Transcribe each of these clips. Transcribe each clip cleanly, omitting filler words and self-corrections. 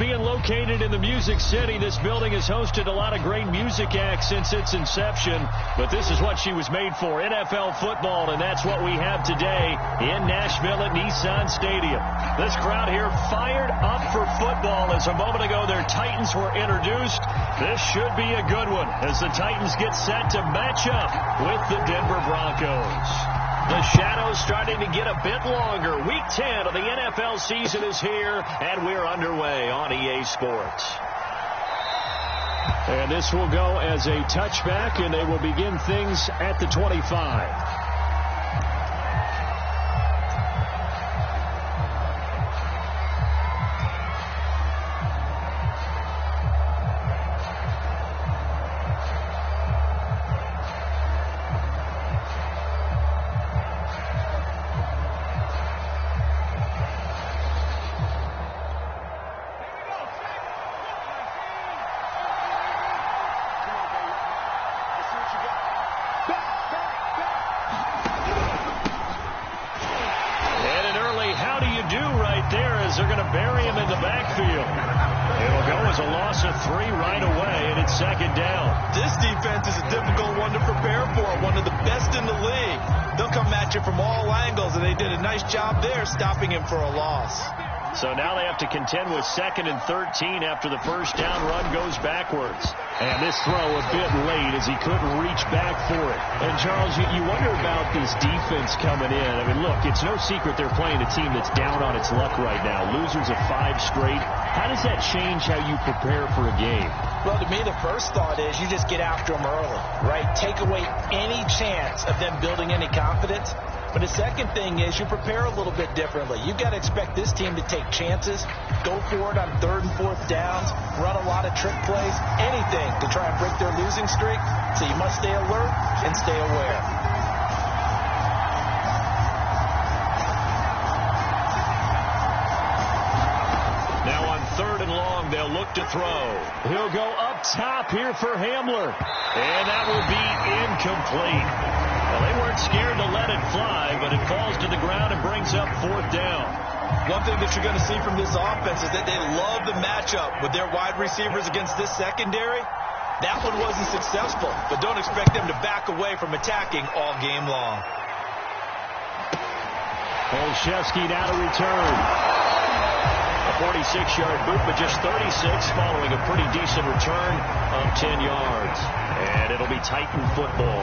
being located in the Music City. This building has hosted a lot of great music acts since its inception, but this is what she was made for, NFL football, and that's what we have today in Nashville at Nissan Stadium. This crowd here fired up for football as a moment ago their Titans were introduced. This should be a good one as the Titans get set to match up with the Denver Broncos. The shadows starting to get a bit longer. Week 10 of the NFL season is here, and we're underway on EA Sports. And this will go as a touchback, and they will begin things at the 25. They're going to bury him in the backfield. It'll go as a loss of 3 right away, and it's second down. This defense is a difficult one to prepare for, one of the best in the league. They'll come at you from all angles, and they did a nice job there stopping him for a loss. So now they have to contend with 2nd and 13 after the first down run goes backwards. And this throw a bit late as he couldn't reach back for it. And, Charles, you wonder about this defense coming in. I mean, look, it's no secret they're playing a team that's down on its luck right now. Losers of 5 straight. How does that change how you prepare for a game? Well, to me, the first thought is you just get after them early, right? Take away any chance of them building any confidence. But the second thing is you prepare a little bit differently. You've got to expect this team to take chances, go for it on 3rd and 4th downs, run a lot of trick plays, anything to try and break their losing streak. So you must stay alert and stay aware. Now on 3rd and long, they'll look to throw. He'll go up top here for Hamler. And that will be incomplete. Well, they weren't scared to let it fly, but it falls to the ground and brings up 4th down. One thing that you're going to see from this offense is that they love the matchup with their wide receivers against this secondary. That one wasn't successful, but don't expect them to back away from attacking all game long. Olszewski now to return. A 46-yard boot, but just 36 following a pretty decent return of 10 yards. And it'll be Titan football.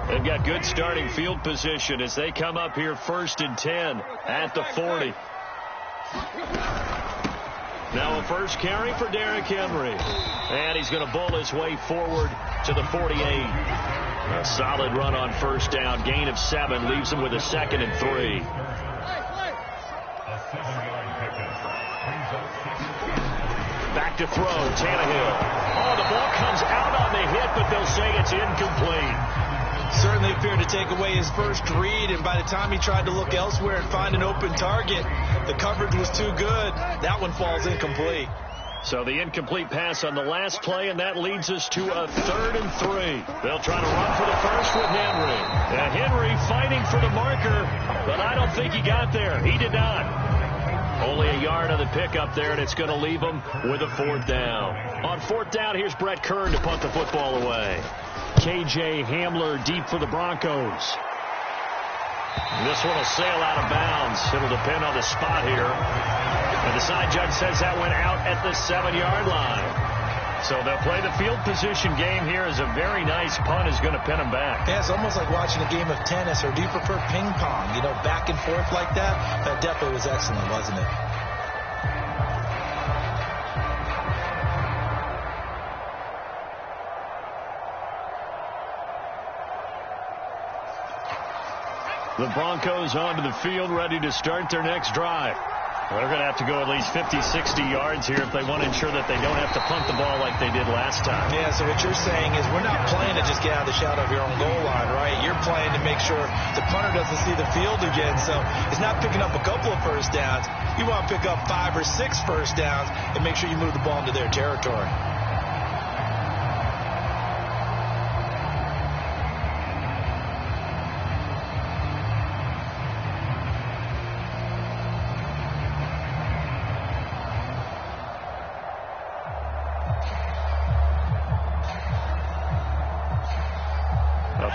They've got good starting field position as they come up here 1st and 10 at the 40. Now a first carry for Derrick Henry. And he's going to bull his way forward to the 48. A solid run on 1st down. Gain of 7 leaves him with a 2nd and 3. Back to throw. Tannehill. Oh, the ball comes out on the hit, but they'll say it's incomplete. Certainly appeared to take away his first read, and by the time he tried to look elsewhere and find an open target, the coverage was too good. That one falls incomplete. So the incomplete pass on the last play, and that leads us to a 3rd and 3. They'll try to run for the first with Henry. And Henry fighting for the marker, but I don't think he got there. He did not. Only a yard on the pickup there, and it's going to leave him with a 4th down. On 4th down, here's Brett Kern to punt the football away. KJ Hamler deep for the Broncos. This one will sail out of bounds. It'll depend on the spot here. And the side judge says that went out at the 7-yard line. So they'll play the field position game here as a very nice punt is going to pin them back. Yeah, it's almost like watching a game of tennis, or do you prefer ping pong? You know, back and forth like that? That definitely was excellent, wasn't it? The Broncos onto the field, ready to start their next drive. They're going to have to go at least 50, 60 yards here if they want to ensure that they don't have to punt the ball like they did last time. Yeah, so what you're saying is we're not playing to just get out of the shadow of your own goal line, right? You're playing to make sure the punter doesn't see the field again. So it's not picking up a couple of first downs. You want to pick up 5 or 6 first downs and make sure you move the ball into their territory.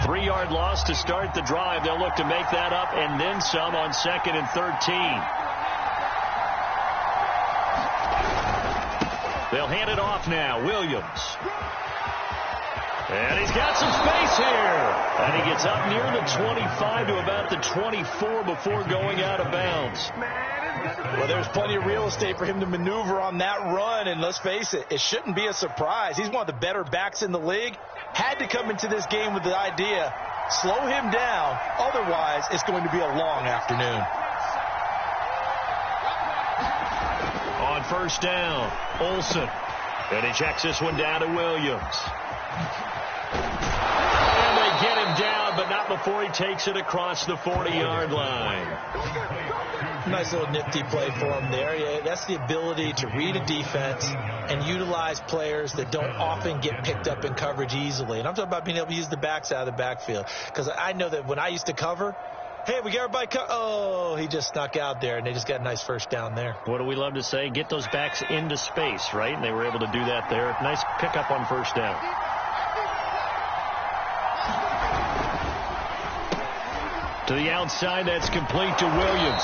3-yard loss to start the drive. They'll look to make that up and then some on 2nd and 13. They'll hand it off now. Williams. And he's got some space here. And he gets up near the 25 to about the 24 before going out of bounds. Well, there's plenty of real estate for him to maneuver on that run. And let's face it, it shouldn't be a surprise. He's one of the better backs in the league. Had to come into this game with the idea, slow him down. Otherwise, it's going to be a long afternoon. On first down, Olsen. And he checks this one down to Williams. And they get him down, but not before he takes it across the 40-yard line. Nice little nifty play for him there. Yeah, that's the ability to read a defense and utilize players that don't often get picked up in coverage easily. And I'm talking about being able to use the backs out of the backfield. Because I know that when I used to cover, hey, we got everybody oh, he just snuck out there, and they just got a nice first down there. What do we love to say? Get those backs into space, right? And they were able to do that there. Nice pickup on first down. To the outside, that's complete to Williams.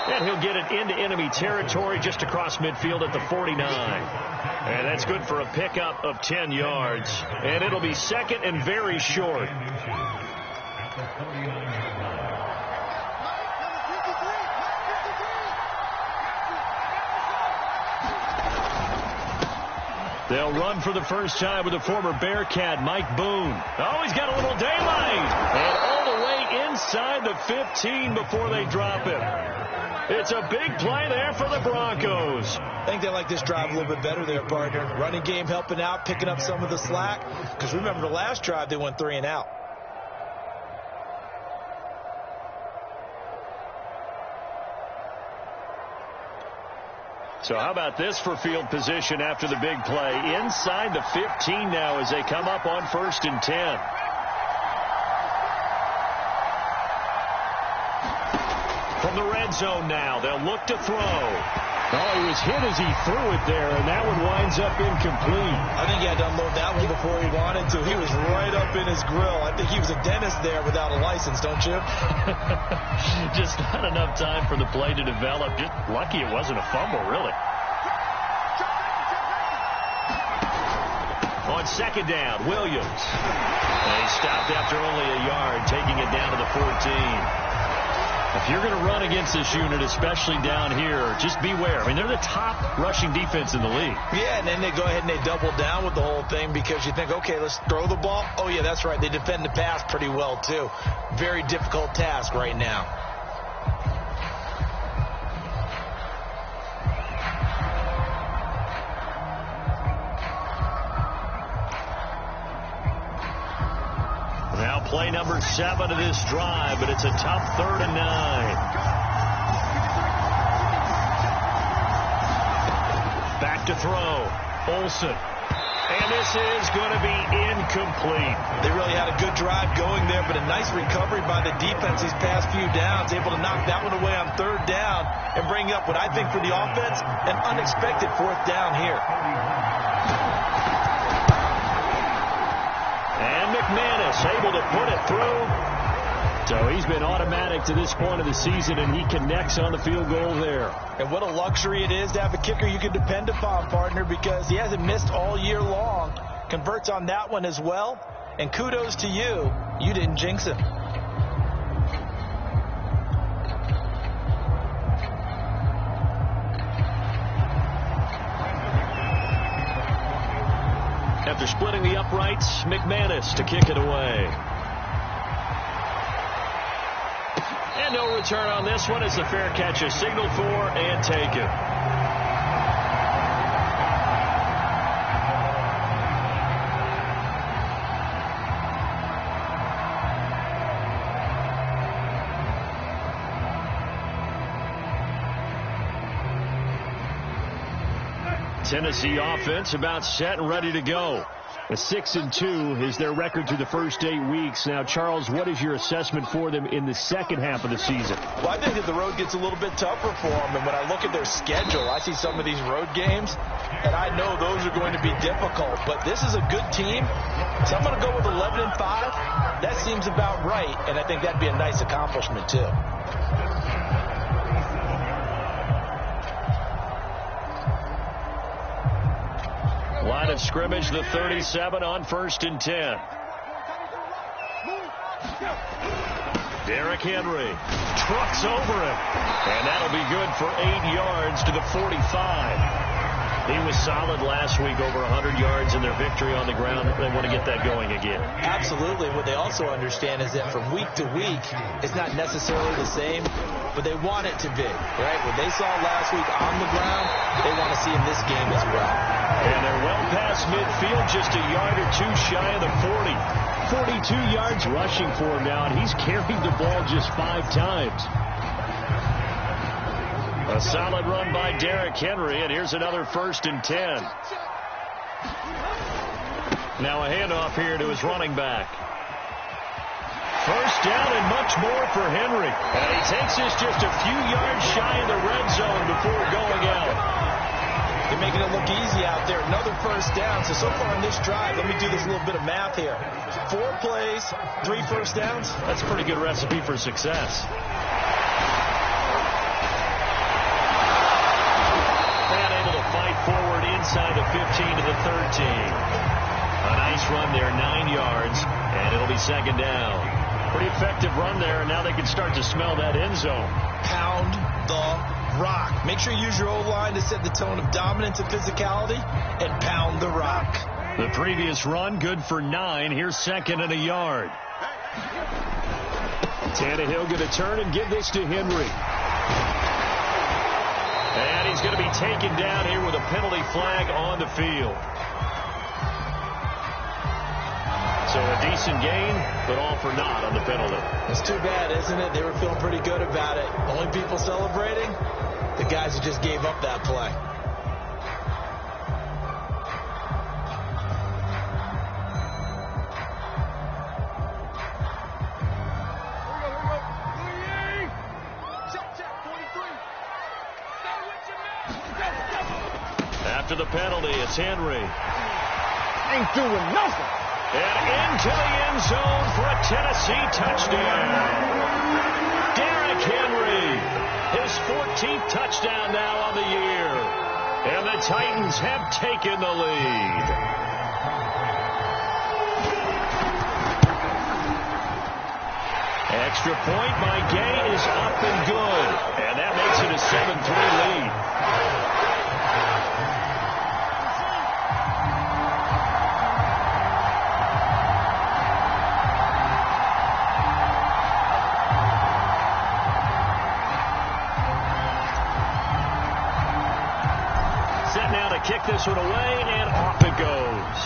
And he'll get it into enemy territory just across midfield at the 49. And that's good for a pickup of 10 yards. And it'll be 2nd and very short. They'll run for the first time with the former Bearcat, Mike Boone. Oh, he's got a little daylight. And all the way inside the 15 before they drop it. It's a big play there for the Broncos. I think they like this drive a little bit better there, partner. Running game helping out, picking up some of the slack. Because remember the last drive, they went 3 and out. So how about this for field position after the big play? Inside the 15 now as they come up on 1st and 10. From the red zone now, they'll look to throw. Oh, he was hit as he threw it there, and that one winds up incomplete. I think he had to unload that one before he wanted to. He was right up in his grill. I think he was a dentist there without a license, don't you? Just not enough time for the play to develop. Just lucky it wasn't a fumble, really. On 2nd down, Williams. And he stopped after only a yard, taking it down to the 14. If you're going to run against this unit, especially down here, just beware. I mean, they're the top rushing defense in the league. Yeah, and then they go ahead and they double down with the whole thing because you think, okay, let's throw the ball. Oh, yeah, that's right. They defend the pass pretty well, too. Very difficult task right now. Play number 7 of this drive, but it's a tough 3rd and 9. Back to throw. Olsen. And this is going to be incomplete. They really had a good drive going there, but a nice recovery by the defense these past few downs, able to knock that one away on 3rd down and bring up what I think for the offense, an unexpected 4th down here. McManus able to put it through. So he's been automatic to this point of the season, and he connects on the field goal there. And what a luxury it is to have a kicker you can depend upon, partner, because he hasn't missed all year long. Converts on that one as well. And kudos to you. You didn't jinx him. After splitting the uprights, McManus to kick it away. And no return on this one as the fair catch is signaled for and taken. Tennessee offense about set and ready to go. A 6-2 is their record through the first 8 weeks. Now, Charles, what is your assessment for them in the second half of the season? Well, I think that the road gets a little bit tougher for them. And when I look at their schedule, I see some of these road games, and I know those are going to be difficult. But this is a good team, so I'm going to go with 11-5. That seems about right, and I think that'd be a nice accomplishment, too. Line of scrimmage, the 37 on 1st and 10. Derrick Henry trucks over him, and that'll be good for 8 yards to the 45. He was solid last week, over 100 yards in their victory on the ground. They want to get that going again. Absolutely. What they also understand is that from week to week, it's not necessarily the same, but they want it to be, right? What they saw last week on the ground, they want to see in this game as well. And they're well past midfield, just a yard or two shy of the 40. 42 yards rushing for him now, and he's carried the ball just 5 times. A solid run by Derrick Henry, and here's another 1st and 10. Now a handoff here to his running back. First down and much more for Henry. And he takes this just a few yards shy of the red zone before going out. They're making it look easy out there. Another first down. So far in this drive, let me do this little bit of math here. 4 plays, 3 first downs. That's a pretty good recipe for success. And able to fight forward inside the 15 to the 13. A nice run there, 9 yards, and it'll be 2nd down. Pretty effective run there, and now they can start to smell that end zone. Pound the rock. Make sure you use your O-line to set the tone of dominance and physicality, and pound the rock. The previous run, good for 9. Here's 2nd and a yard. Tannehill going to turn and give this to Henry. And he's going to be taken down here with a penalty flag on the field. So a decent gain, but all for naught on the penalty. It's too bad, isn't it? They were feeling pretty good about it. Only people celebrating, the guys who just gave up that play. After the penalty, it's Henry. Ain't doing nothing. And into the end zone for a Tennessee touchdown. Derrick Henry, his 14th touchdown now on the year. And the Titans have taken the lead. Extra point by Gay is up and good. And that makes it a 7-3 lead. Kick this one away, and off it goes.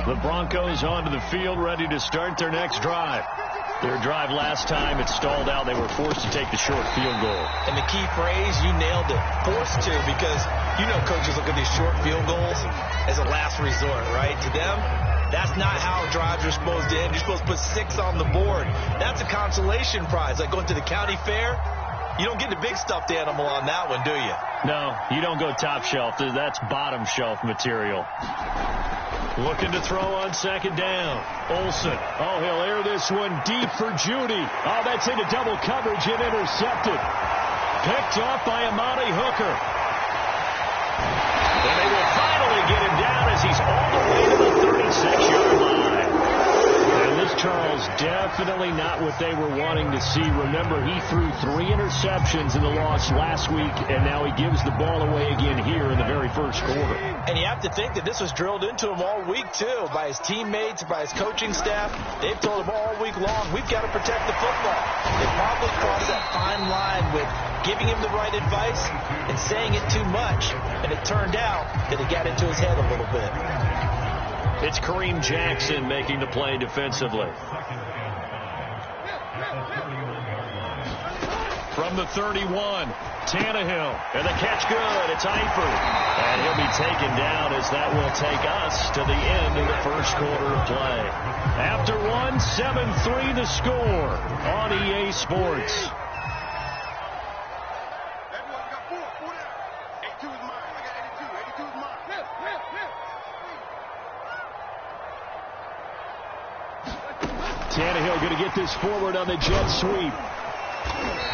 The Broncos onto the field, ready to start their next drive. Their drive last time, it stalled out. They were forced to take the short field goal. And the key phrase, you nailed it. Forced to, because you know coaches look at these short field goals as a last resort, right? To them, that's not how drives are supposed to end. You're supposed to put 6 on the board. That's a consolation prize. Like going to the county fair, you don't get the big stuffed animal on that one, do you? No, you don't go top shelf. That's bottom shelf material. Looking to throw on 2nd down. Olsen. Oh, he'll air this one deep for Judy. Oh, that's into double coverage and intercepted. Picked off by Amani Hooker. And they will finally get him down as he's all the way to the 36-yard line. And this, Charles, definitely not what they were wanting to see. Remember, he threw 3 interceptions in the loss last week, and now he gives the ball away again here in the very first quarter. And you have to think that this was drilled into him all week, too, by his teammates, by his coaching staff. They've told him all week long, we've got to protect the football. They probably crossed that fine line with giving him the right advice and saying it too much. And it turned out that it got into his head a little bit. It's Kareem Jackson making the play defensively. From the 31, Tannehill. And the catch good. It's Eifert. And he'll be taken down as that will take us to the end of the first quarter of play. After one, 7-3 the score on EA Sports. Tannehill going to get this forward on the jet sweep.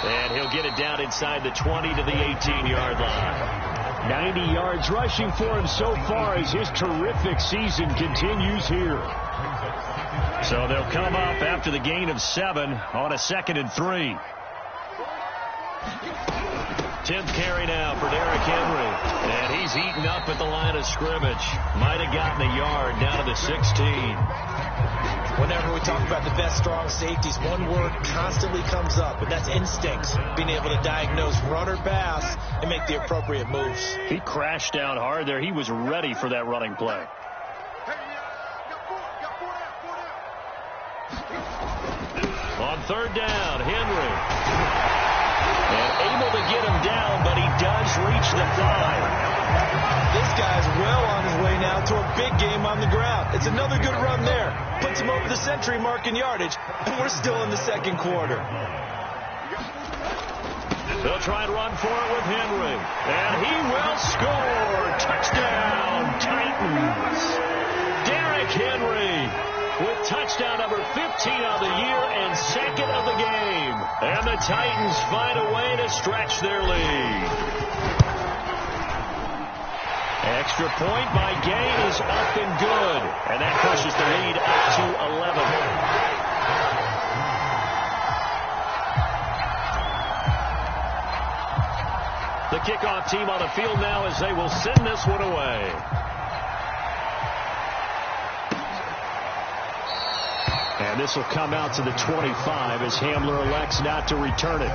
And he'll get it down inside the 20 to the 18-yard line. 90 yards rushing for him so far as his terrific season continues here. So they'll come up after the gain of 7 on a 2nd and 3. 10th carry now for Derrick Henry. And he's eaten up at the line of scrimmage. Might have gotten a yard down to the 16. Whenever we talk about the best strong safeties, one word constantly comes up, and that's instinct. Being able to diagnose run or pass and make the appropriate moves. He crashed down hard there. He was ready for that running play. On 3rd down, Henry. And able to get him down, but he does reach the 5. This guy's well on his way now to a big game on the ground. It's another good run there. Puts him over the century mark in yardage, and we're still in the 2nd quarter. They'll try and run for it with Henry. And he will score. Touchdown, Titans. Derrick Henry with touchdown number 15 of the year and 2nd of the game. And the Titans find a way to stretch their lead. Extra point by Gay is up and good. And that pushes the lead up to 11. The kickoff team on the field now as they will send this one away. And this will come out to the 25 as Hamler elects not to return it.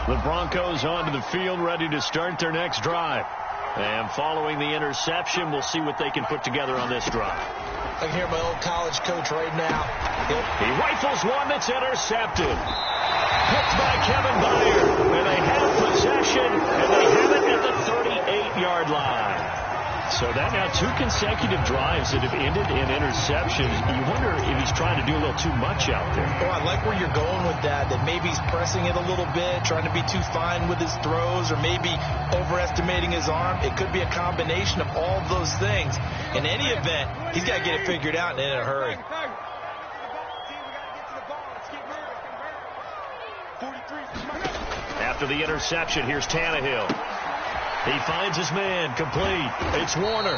The Broncos onto the field, ready to start their next drive. And following the interception, we'll see what they can put together on this drive. I can hear my old college coach right now. He rifles one that's intercepted. Picked by Kevin Byard. And they have possession, and they have it at the 38-yard line. So that now 2 consecutive drives that have ended in interceptions. You wonder if he's trying to do a little too much out there. Oh, I like where you're going with that maybe he's pressing it a little bit, trying to be too fine with his throws, or maybe overestimating his arm. It could be a combination of all of those things. In any event, he's got to get it figured out and in a hurry. After the interception, here's Tannehill. He finds his man, complete. It's Warner.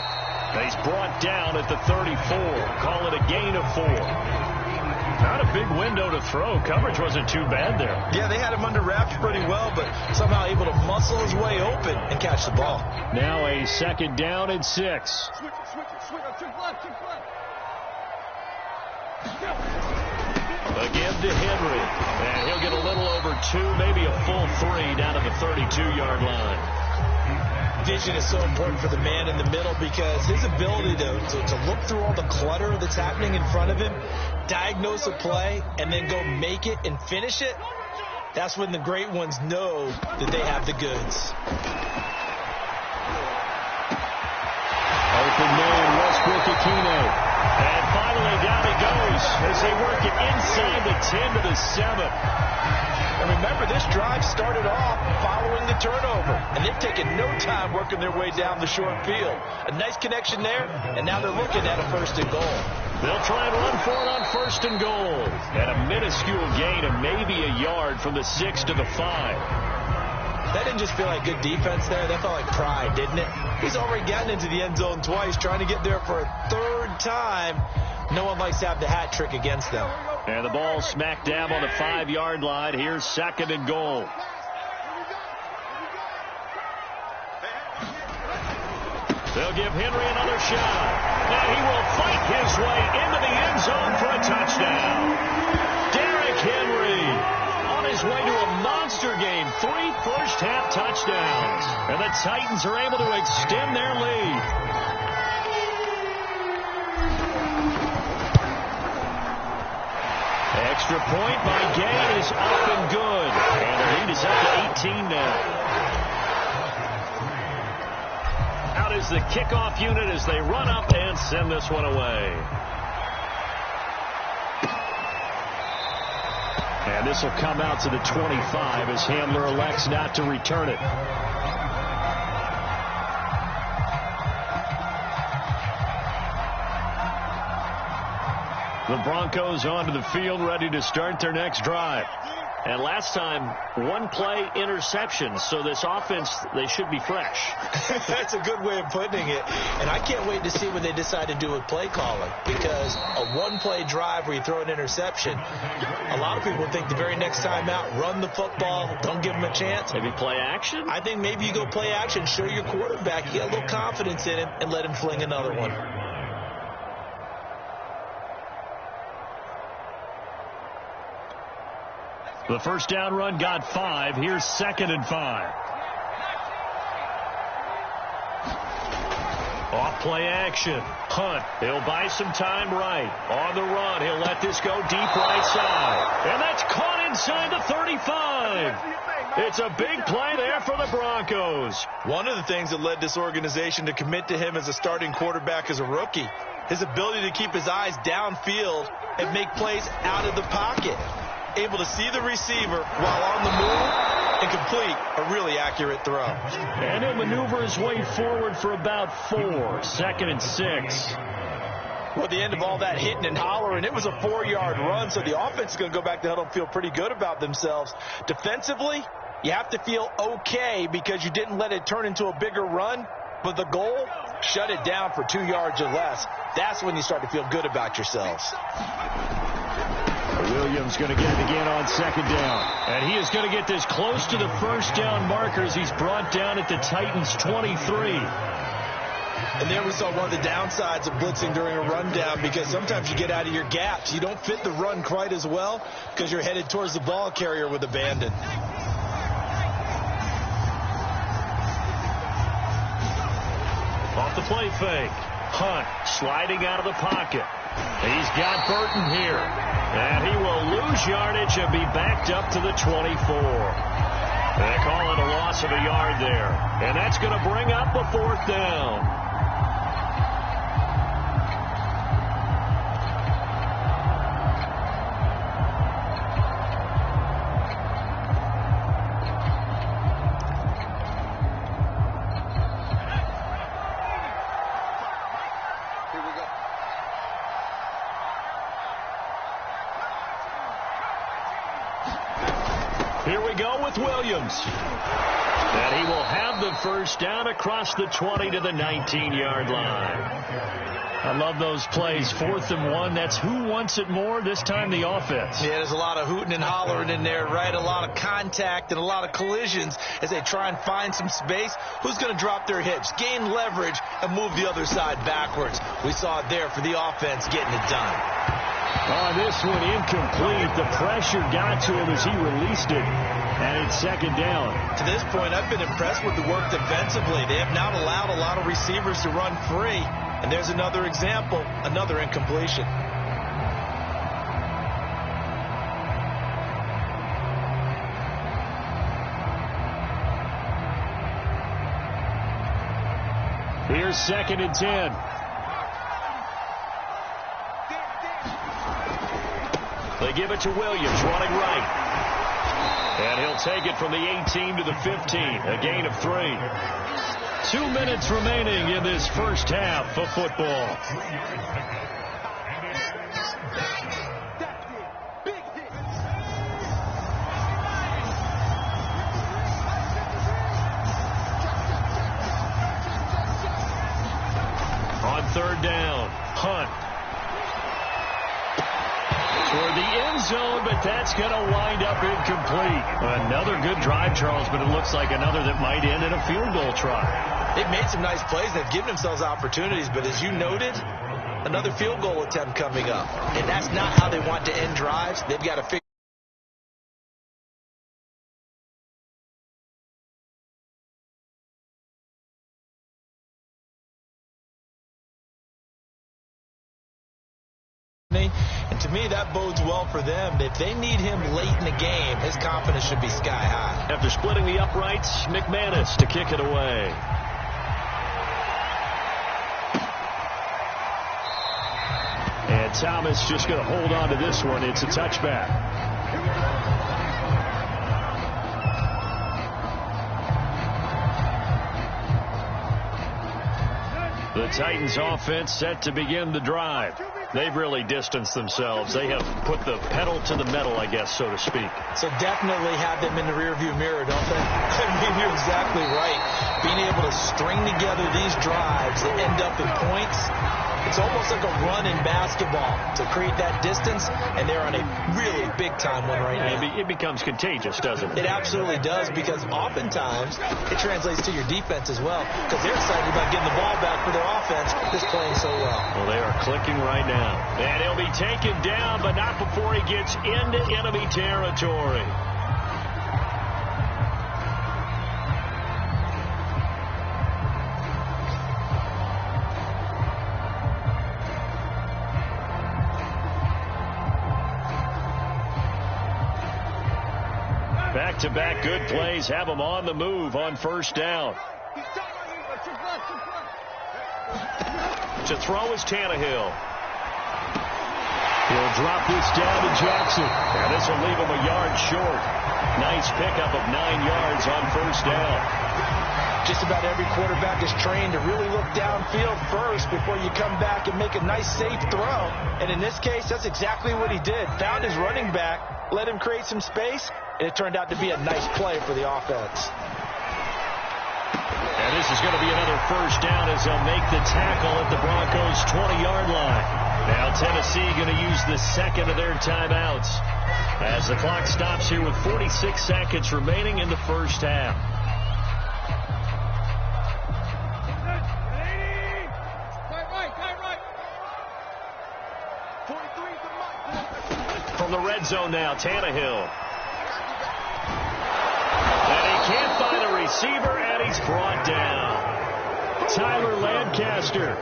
He's brought down at the 34. Call it a gain of 4. Not a big window to throw. Coverage wasn't too bad there. Yeah, they had him under wraps pretty well, but somehow able to muscle his way open and catch the ball. Now a 2nd down and 6. Again to Henry. And he'll get a little over 2, maybe a full 3 down to the 32-yard line. Vision is so important for the man in the middle because his ability to look through all the clutter that's happening in front of him, diagnose a play, and then go make it and finish it, that's when the great ones know that they have the goods. Open man, Westbrook-Ikhine. And finally down he goes as they work it inside the 10 to the 7. And remember, this drive started off following the turnover, and they've taken no time working their way down the short field. A nice connection there, and now they're looking at a 1st and goal. They'll try and run for it on 1st and goal. And a minuscule gain of maybe a yard from the 6 to the 5. That didn't just feel like good defense there. That felt like pride, didn't it? He's already gotten into the end zone twice, trying to get there for a 3rd time. No one likes to have the hat trick against them. And the ball smack dab on the 5-yard line. Here's 2nd and goal. They'll give Henry another shot. And he will fight his way into the end zone for a touchdown. Derrick Henry on his way to a monster game. 3 first-half touchdowns. And the Titans are able to extend their lead. Extra point by Gay is up and good. And the lead is up to 18 now. Out is the kickoff unit as they run up and send this one away. And this will come out to the 25 as Hamler elects not to return it. The Broncos onto the field, ready to start their next drive. And last time, 1-play interception. So this offense, they should be fresh. That's a good way of putting it. And I can't wait to see what they decide to do with play calling. Because a 1-play drive where you throw an interception, a lot of people think the very next time out, run the football, don't give them a chance. Maybe play action? I think maybe you go play action, show your quarterback you got a little confidence in him, and let him fling another one. The first down run got 5. Here's 2nd and 5. Off play action. Hunt. He'll buy some time right. On the run. He'll let this go deep right side. And that's caught inside the 35. It's a big play there for the Broncos. One of the things that led this organization to commit to him as a starting quarterback as a rookie, his ability to keep his eyes downfield and make plays out of the pocket. Able to see the receiver while on the move and complete a really accurate throw. And he'll maneuver his way forward for about 4. 2nd and 6. Well, at the end of all that hitting and hollering, it was a 4-yard run, so the offense is going to go back to huddle and feel pretty good about themselves. Defensively, you have to feel okay because you didn't let it turn into a bigger run, but the goal, shut it down for 2 yards or less. That's when you start to feel good about yourselves. Williams going to get it again on 2nd down. And he is going to get this close to the first down markers. He's brought down at the Titans' 23. And there we saw one of the downsides of blitzing during a rundown because sometimes you get out of your gaps. You don't fit the run quite as well because you're headed towards the ball carrier with abandon. Off the play fake. Hunt sliding out of the pocket. He's got Burton here. And he will lose yardage and be backed up to the 24. They call it a loss of a yard there. And that's going to bring up the 4th down. Here we go with Williams. And he will have the first down across the 20 to the 19-yard line. I love those plays. 4th and 1. That's who wants it more, this time the offense. Yeah, there's a lot of hooting and hollering in there, right? A lot of contact and a lot of collisions as they try and find some space. Who's going to drop their hips, gain leverage, and move the other side backwards? We saw it there for the offense getting it done. Oh, this one incomplete. The pressure got to him as he released it. And it's 2nd down. To this point, I've been impressed with the work defensively. They have not allowed a lot of receivers to run free. And there's another example, another incompletion. Here's 2nd and 10. They give it to Williams, running right. And he'll take it from the 18 to the 15, a gain of 3. 2 minutes remaining in this first half of football. On 3rd down, Hunt. Toward the end zone, but that's going to wind up incomplete. Another good drive, Charles, but it looks like another that might end in a field goal try. They've made some nice plays. They've given themselves opportunities, but as you noted, another field goal attempt coming up. And that's not how they want to end drives. They've got to figure and to me, that bodes well for them. If they need him late in the game, his confidence should be sky high. After splitting the uprights, McManus to kick it away. And Thomas just going to hold on to this one. It's a touchback. The Titans offense set to begin the drive. They've really distanced themselves. They have put the pedal to the metal, I guess, so to speak. So definitely have them in the rearview mirror, don't they? I mean, you're exactly right. Being able to string together these drives that end up in points, it's almost like a run in basketball to create that distance, and they're on a really big-time one right now. It becomes contagious, doesn't it? It absolutely does, because oftentimes it translates to your defense as well, because they're excited about getting the ball back for their offense that's playing so well. Well, they are clicking right now. And he'll be taken down, but not before he gets into enemy territory. Back-to-back good plays have him on the move on first down. To throw is Tannehill. He'll drop this down to Jackson. And this will leave him a yard short. Nice pickup of 9 yards on first down. Just about every quarterback is trained to really look downfield first before you come back and make a nice, safe throw. And in this case, that's exactly what he did. Found his running back, let him create some space, and it turned out to be a nice play for the offense. And this is going to be another first down as they'll make the tackle at the Broncos' 20-yard line. Now Tennessee going to use the second of their timeouts as the clock stops here with 46 seconds remaining in the first half. From the red zone now, Tannehill. And he can't find a receiver, and he's brought down. Tyler Lancaster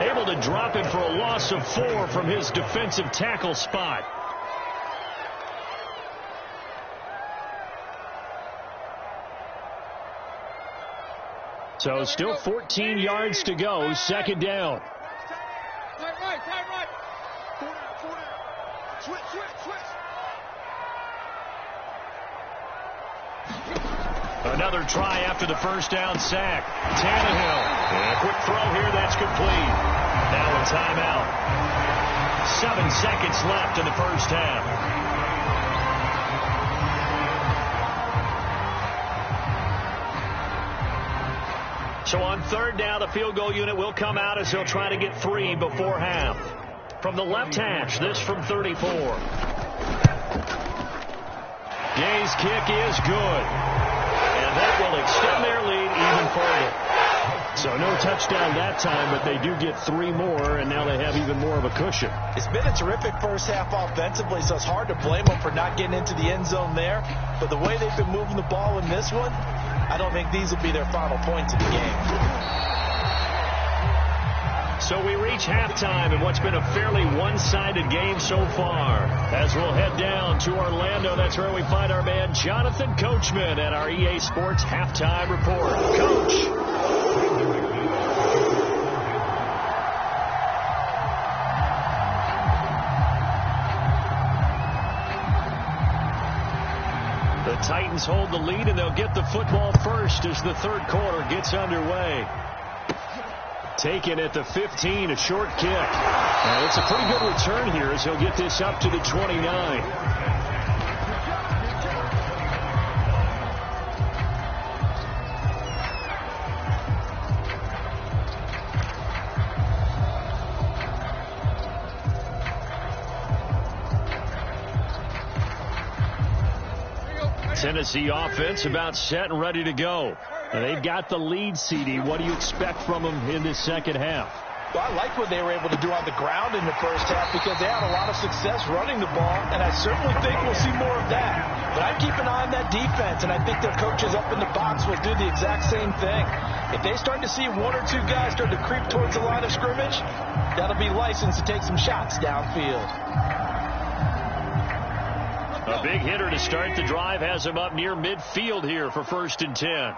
able to drop him for a loss of 4 from his defensive tackle spot. So still 14 yards to go, second down. Tight right. Switch. Another try after the first down sack. Tannehill. And a quick throw here, that's complete. Now a timeout. 7 seconds left in the first half. So on third down, the field goal unit will come out as they'll try to get 3 before half. From the left hash, this from 34. Gay's kick is good. And that will extend their lead even further. So no touchdown that time, but they do get 3 more, and now they have even more of a cushion. It's been a terrific first half offensively, so it's hard to blame them for not getting into the end zone there. But the way they've been moving the ball in this one, I don't think these will be their final points of the game. So we reach halftime in what's been a fairly one-sided game so far. As we'll head down to Orlando, that's where we find our man Jonathan Coachman at our EA Sports Halftime Report. Coach. The Titans hold the lead, and they'll get the football first as the third quarter gets underway. Taken at the 15, a short kick. And it's a pretty good return here as he'll get this up to the 29. Tennessee offense about set and ready to go. And they've got the lead, CD. What do you expect from them in this second half? Well, I like what they were able to do on the ground in the first half because they had a lot of success running the ball, and I certainly think we'll see more of that. But I keep an eye on that defense, and I think their coaches up in the box will do the exact same thing. If they start to see one or two guys start to creep towards the line of scrimmage, that'll be license to take some shots downfield. A big hitter to start the drive has him up near midfield here for 1st and 10.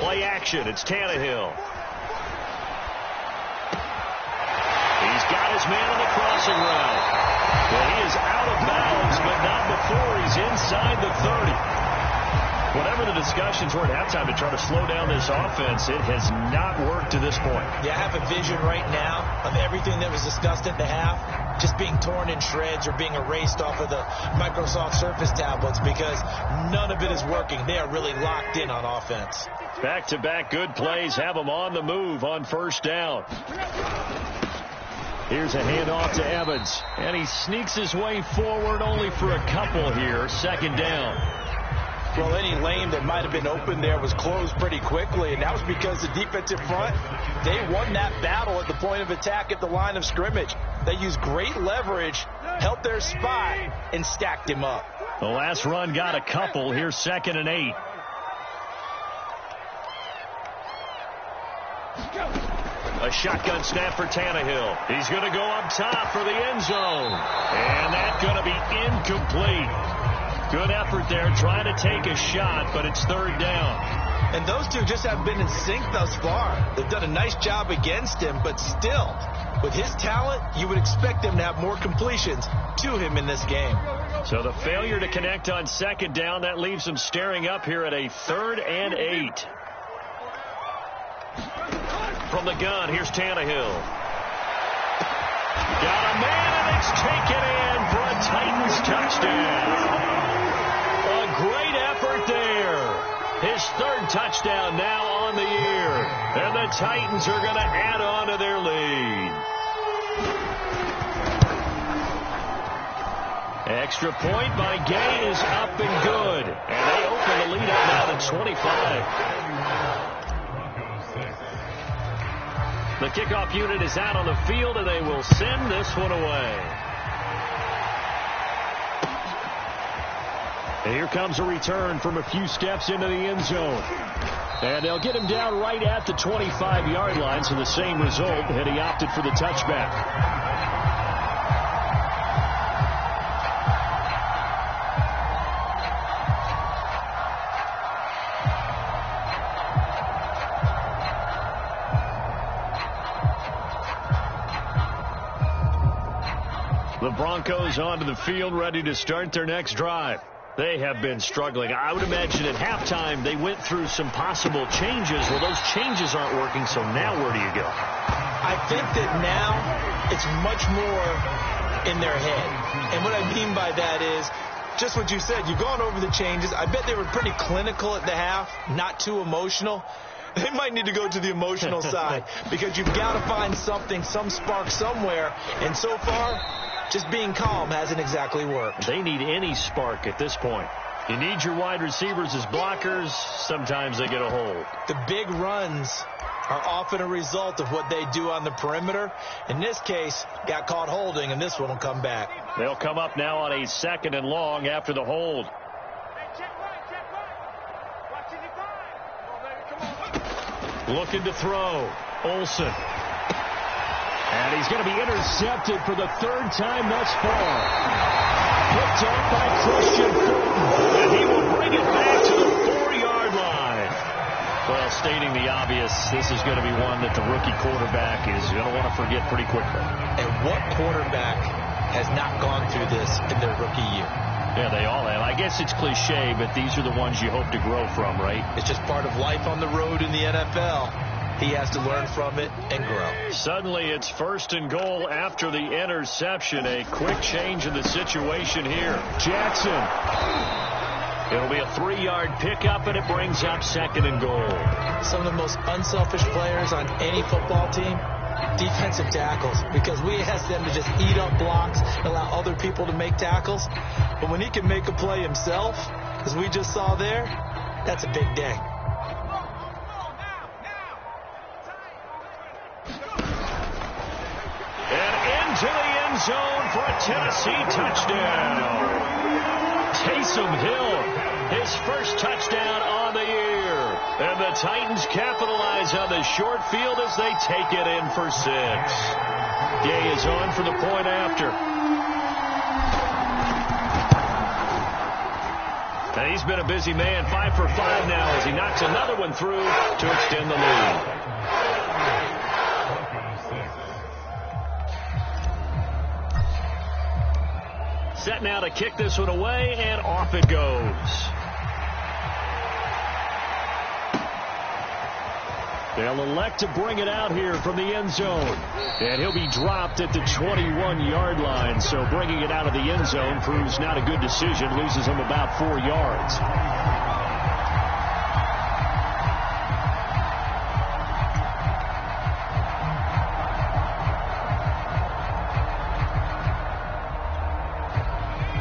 Play action. It's Tannehill. He's got his man on the crossing route. Well, he is out of bounds, but not before he's inside the 30. Whatever the discussions were at halftime to try to slow down this offense, it has not worked to this point. Yeah, I have a vision right now of everything that was discussed at the half just being torn in shreds or being erased off of the Microsoft Surface tablets because none of it is working. They are really locked in on offense. Back-to-back good plays have them on the move on 1st down. Here's a handoff to Evans, and he sneaks his way forward only for a couple here. 2nd down. Well, any lane that might have been open there was closed pretty quickly, and that was because the defensive front, they won that battle at the point of attack at the line of scrimmage. They used great leverage, held their spot, and stacked him up. The last run got a couple. Here's 2nd and 8. A shotgun snap for Tannehill. He's going to go up top for the end zone. And that's going to be incomplete. Good effort there, trying to take a shot, but it's 3rd down. And those two just have been in sync thus far. They've done a nice job against him, but still, with his talent, you would expect them to have more completions to him in this game. So the failure to connect on 2nd down, that leaves them staring up here at a 3rd and 8. From the gun, here's Tannehill. Got a man, and it's taken in for a Titans touchdown. A great effort there. His 3rd touchdown now on the year. And the Titans are going to add on to their lead. Extra point by Gay is up and good. And they open the lead up now to 25. The kickoff unit is out on the field, and they will send this one away. And here comes a return from a few steps into the end zone. And they'll get him down right at the 25-yard line, so the same result, and he opted for the touchback. The Broncos onto the field, ready to start their next drive. They have been struggling. I would imagine at halftime they went through some possible changes. Well, those changes aren't working, so now where do you go? I think that now it's much more in their head. And what I mean by that is just what you said. You've gone over the changes. I bet they were pretty clinical at the half, not too emotional. They might need to go to the emotional side because you've got to find something, some spark somewhere. And so far, just being calm hasn't exactly worked. They need any spark at this point. You need your wide receivers as blockers. Sometimes they get a hold. The big runs are often a result of what they do on the perimeter. In this case, got caught holding, and this one will come back. They'll come up now on a 2nd and long after the hold. Looking to throw. Olsen. And he's going to be intercepted for the 3rd time thus far. Picked up by Christian Fulton. And he will bring it back to the 4-yard line. Well, stating the obvious, this is going to be one that the rookie quarterback is going to want to forget pretty quickly. And what quarterback has not gone through this in their rookie year? Yeah, they all have. I guess it's cliche, but these are the ones you hope to grow from, right? It's just part of life on the road in the NFL. He has to learn from it and grow. Suddenly, it's 1st and goal after the interception. A quick change in the situation here. Jackson. It'll be a 3-yard pickup, and it brings up 2nd and goal. Some of the most unselfish players on any football team, defensive tackles, because we ask them to just eat up blocks and allow other people to make tackles. But when he can make a play himself, as we just saw there, That's a big day. And into the end zone for a Tennessee touchdown. Taysom Hill, his first touchdown on the year. And the Titans capitalize on the short field as they take it in for 6. Gay is on for the point after. And he's been a busy man, 5 for 5 now as he knocks another one through to extend the lead. Set now to kick this one away, and off it goes. They'll elect to bring it out here from the end zone. And he'll be dropped at the 21-yard line. So bringing it out of the end zone proves not a good decision. Loses him about 4 yards.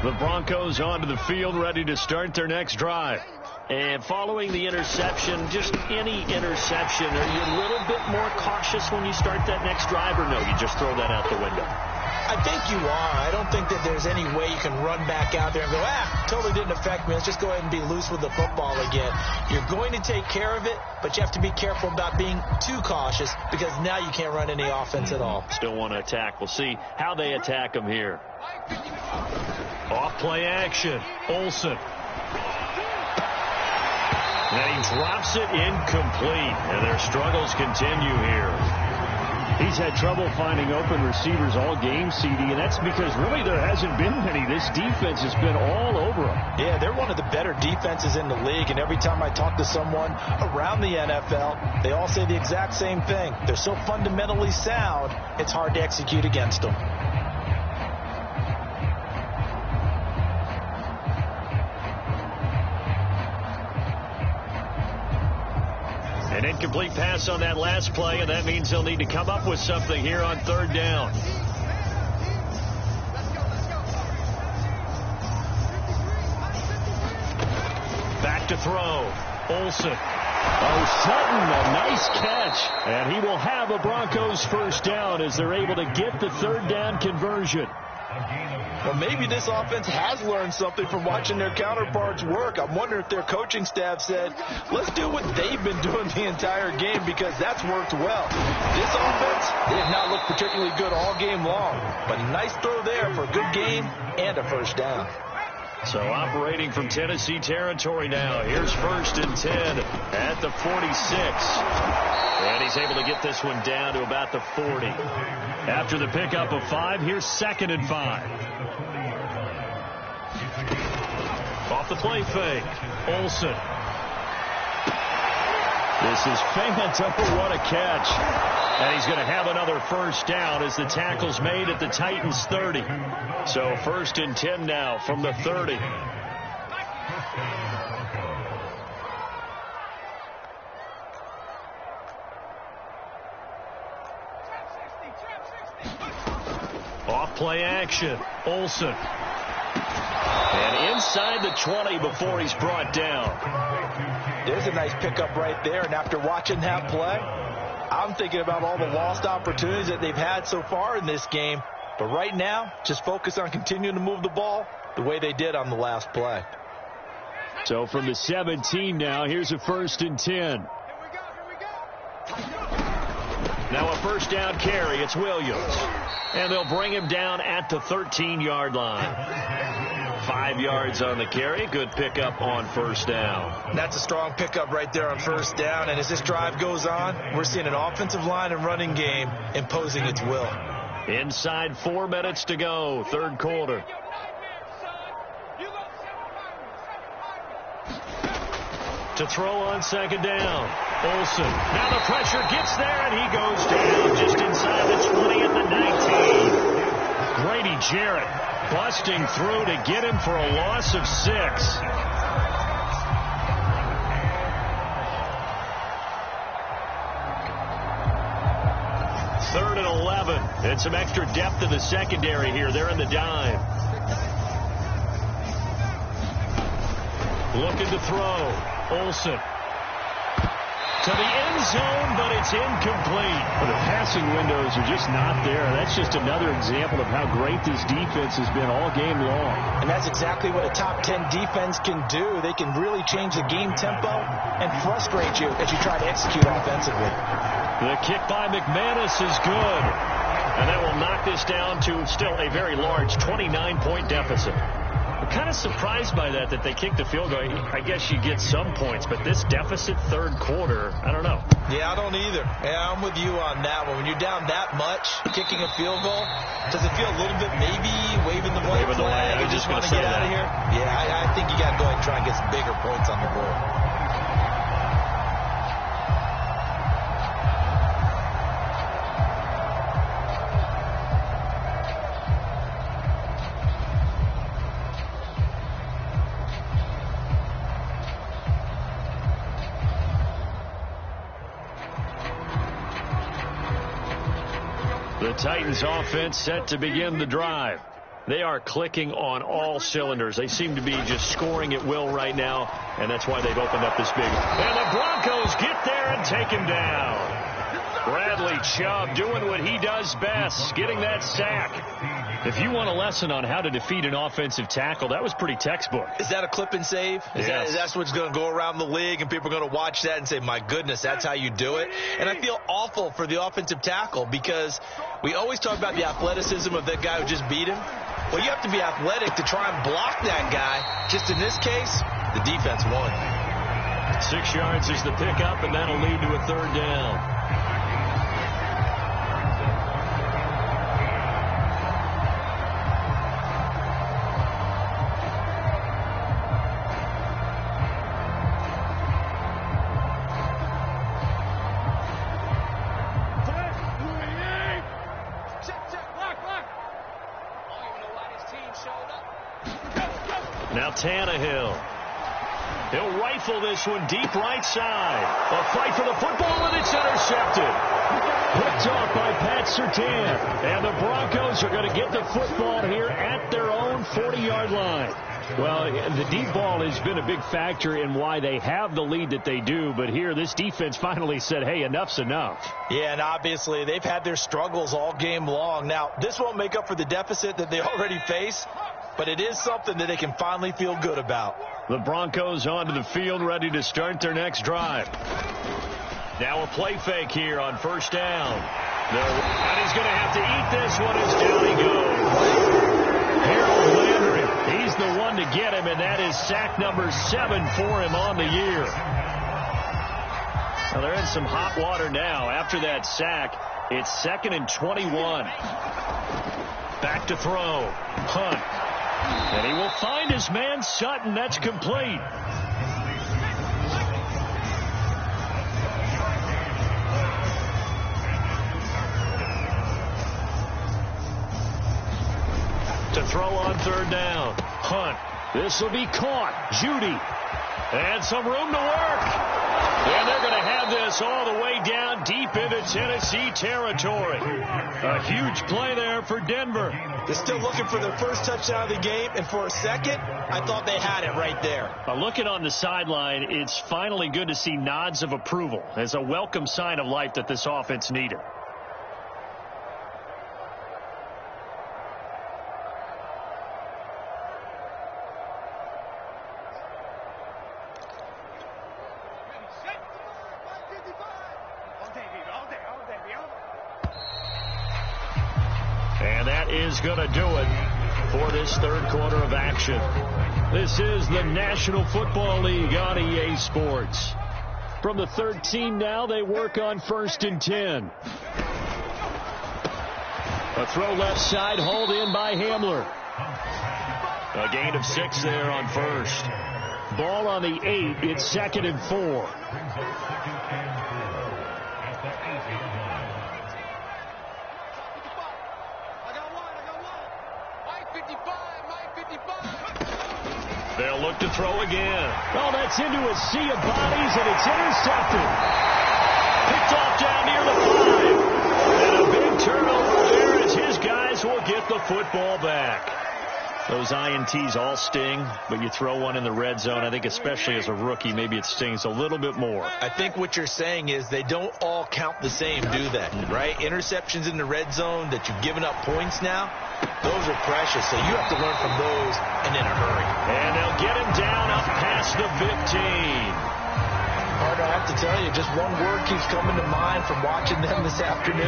The Broncos onto the field, ready to start their next drive. And following the interception, just any interception, are you a little bit more cautious when you start that next drive, or no, you just throw that out the window? I think you are. I don't think that there's any way you can run back out there and go, totally didn't affect me. Let's just go ahead and be loose with the football again. You're going to take care of it, but you have to be careful about being too cautious because now you can't run any offense at all. Still want to attack. We'll see how they attack them here. Off play action. Olsen. And he drops it incomplete. And their struggles continue here. He's had trouble finding open receivers all game, CD, and that's because really there hasn't been many. This defense has been all over them. Yeah, they're one of the better defenses in the league, and every time I talk to someone around the NFL, they all say the exact same thing. They're so fundamentally sound, it's hard to execute against them. An incomplete pass on that last play, and that means they'll need to come up with something here on 3rd down. Back to throw. Olsen. Oh, Sutton, a nice catch. And he will have a Broncos first down as they're able to get the 3rd down conversion. Well, maybe this offense has learned something from watching their counterparts work. I'm wondering if their coaching staff said, let's do what they've been doing the entire game because that's worked well. This offense did not look particularly good all game long, but a nice throw there for a good game and a first down. So operating from Tennessee territory now. Here's 1st and 10 at the 46. And he's able to get this one down to about the 40. After the pickup of 5, here's 2nd and 5. Off the play fake. Olsen. This is Fant. Oh, what a catch. And he's going to have another first down as the tackle's made at the Titans 30. So 1st and 10 now from the 30. Off play action. Olsen. And inside the 20 before he's brought down. There's a nice pickup right there, and after watching that play, I'm thinking about all the lost opportunities that they've had so far in this game. But right now, just focus on continuing to move the ball the way they did on the last play. So from the 17 now, here's a 1st and 10. Now a first down carry. It's Williams. And they'll bring him down at the 13-yard line. 5 yards on the carry. Good pickup on first down. That's a strong pickup right there on first down. And as this drive goes on, we're seeing an offensive line and running game imposing its will. Inside 4 minutes to go, 3rd quarter. To throw on 2nd down. Olsen. Now the pressure gets there, and he goes down just inside the 20 at the 19. Grady Jarrett busting through to get him for a loss of 6. Third and 11. And some extra depth in the secondary here. They're in the dime. Looking to throw. Olsen. To the end zone, but it's incomplete. Well, the passing windows are just not there. That's just another example of how great this defense has been all game long. And that's exactly what a top 10 defense can do. They can really change the game tempo and frustrate you as you try to execute offensively. The kick by McManus is good. And that will knock this down to still a very large 29-point deficit. I'm kind of surprised by that they kicked the field goal. I guess you get some points, but this deficit third quarter, I don't know. Yeah, I don't either. Yeah, I'm with you on that one. When you're down that much, kicking a field goal, does it feel a little bit maybe waving the white flag and just want to get out of here? Yeah, I think you got to go ahead and try and get some bigger points on the board. The Titans offense set to begin the drive. They are clicking on all cylinders. They seem to be just scoring at will right now, and that's why they've opened up this big. And the Broncos get there and take him down. Bradley Chubb doing what he does best, getting that sack. If you want a lesson on how to defeat an offensive tackle, that was pretty textbook. Is that a clip and save? Yes. That's what's going to go around the league, and people are going to watch that and say, my goodness, that's how you do it? And I feel awful for the offensive tackle because we always talk about the athleticism of that guy who just beat him. Well, you have to be athletic to try and block that guy. Just in this case, the defense won. 6 yards is the pickup, and that'll lead to a third down. Now Tannehill. He'll rifle this one deep right side. A fight for the football, and it's intercepted. Picked off by Pat Surtain. And the Broncos are going to get the football here at their own 40-yard line. Well, the deep ball has been a big factor in why they have the lead that they do. But here, this defense finally said, hey, enough's enough. Yeah, and obviously they've had their struggles all game long. Now, this won't make up for the deficit that they already face, but it is something that they can finally feel good about. The Broncos onto the field, ready to start their next drive. Now a play fake here on first down. And he's going to have to eat this one as down he goes. Harold Landry, he's the one to get him, and that is sack number 7 for him on the year. Now they're in some hot water now. After that sack, it's 2nd and 21. Back to throw. Hunt. And he will find his man Sutton. That's complete. To throw on third down. Hunt. This will be caught. Judy. And some room to work. And they're going to have this all the way down deep into Tennessee territory. A huge play there for Denver. They're still looking for their first touchdown of the game, and for a second, I thought they had it right there. Looking on the sideline, it's finally good to see nods of approval as a welcome sign of life that this offense needed. And that is going to do it for this third quarter of action. This is the National Football League on EA Sports. From the 13 now, they work on 1st and 10. A throw left side, hauled in by Hamler. A gain of 6 there on first. Ball on the 8. It's 2nd and 4. They'll look to throw again. Oh, that's into a sea of bodies, and it's intercepted. Picked off down near the 5. And a big turnover there as his guys will get the football back. Those INTs all sting, but you throw one in the red zone. I think especially as a rookie, maybe it stings a little bit more. I think what you're saying is they don't all count the same, do they? Right? Interceptions in the red zone that you've given up points now, those are precious. So you have to learn from those and in a hurry. And they'll get him down up past the 15. Carter, I have to tell you, just one word keeps coming to mind from watching them this afternoon,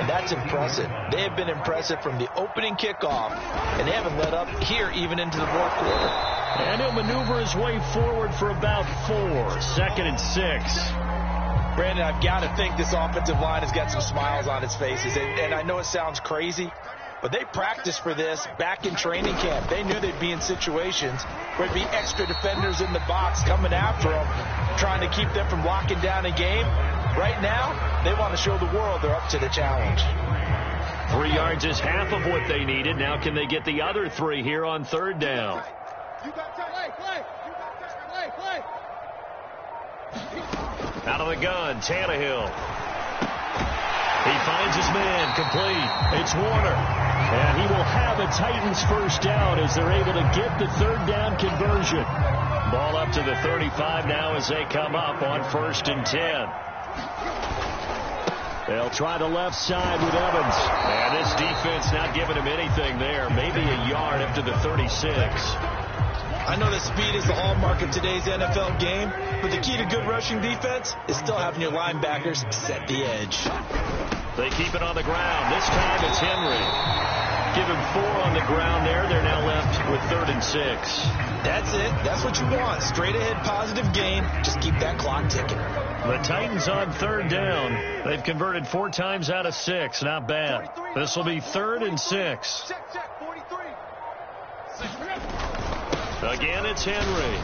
and that's impressive. They have been impressive from the opening kickoff, and they haven't let up here even into the fourth quarter. And he'll maneuver his way forward for about 4. 2nd and 6. Brandon, I've got to think this offensive line has got some smiles on its faces, and I know it sounds crazy, but they practiced for this back in training camp. They knew they'd be in situations where there'd be extra defenders in the box coming after them, trying to keep them from locking down a game. Right now, they want to show the world they're up to the challenge. 3 yards is half of what they needed. Now can they get the other 3 here on 3rd down? Out of the gun, Tannehill. He finds his man, complete. It's Warner. And he will have a Titans first down as they're able to get the 3rd down conversion. Ball up to the 35 now as they come up on 1st and 10. They'll try the left side with Evans. And this defense not giving him anything there. Maybe a yard up to the 36. I know that speed is the hallmark of today's NFL game, but the key to good rushing defense is still having your linebackers set the edge. They keep it on the ground. This time it's Henry. Give him 4 on the ground there. They're now left with 3rd and 6. That's it. That's what you want. Straight ahead positive gain. Just keep that clock ticking. The Titans on 3rd down. They've converted 4 times out of 6. Not bad. This will be 3rd and 6. Again, it's Henry.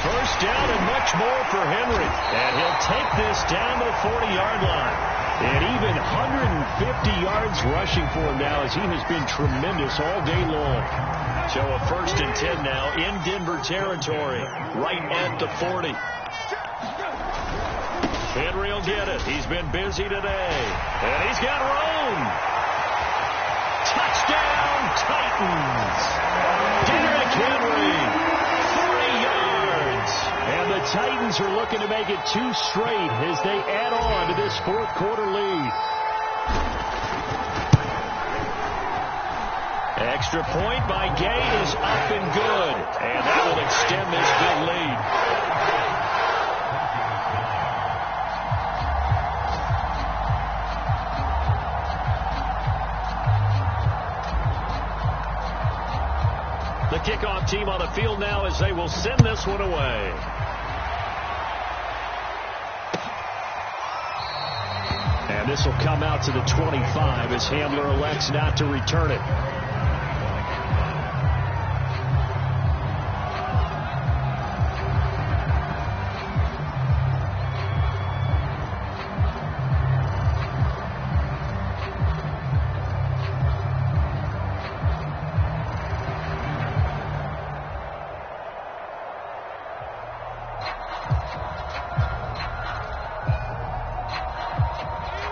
First down and much more for Henry. And he'll take this down to the 40-yard line. And even 150 yards rushing for him now as he has been tremendous all day long. So a 1st and 10 now in Denver territory, right at the 40. Henry will get it. He's been busy today. And he's got room. Touchdown, Titans. Derrick Henry, 40 yards. And the Titans are looking to make it 2 straight as they add on to this 4th quarter lead. Extra point by Gay is up and good. And that will extend this big lead. The kickoff team on the field now as they will send this one away. And this will come out to the 25 as Hamler elects not to return it.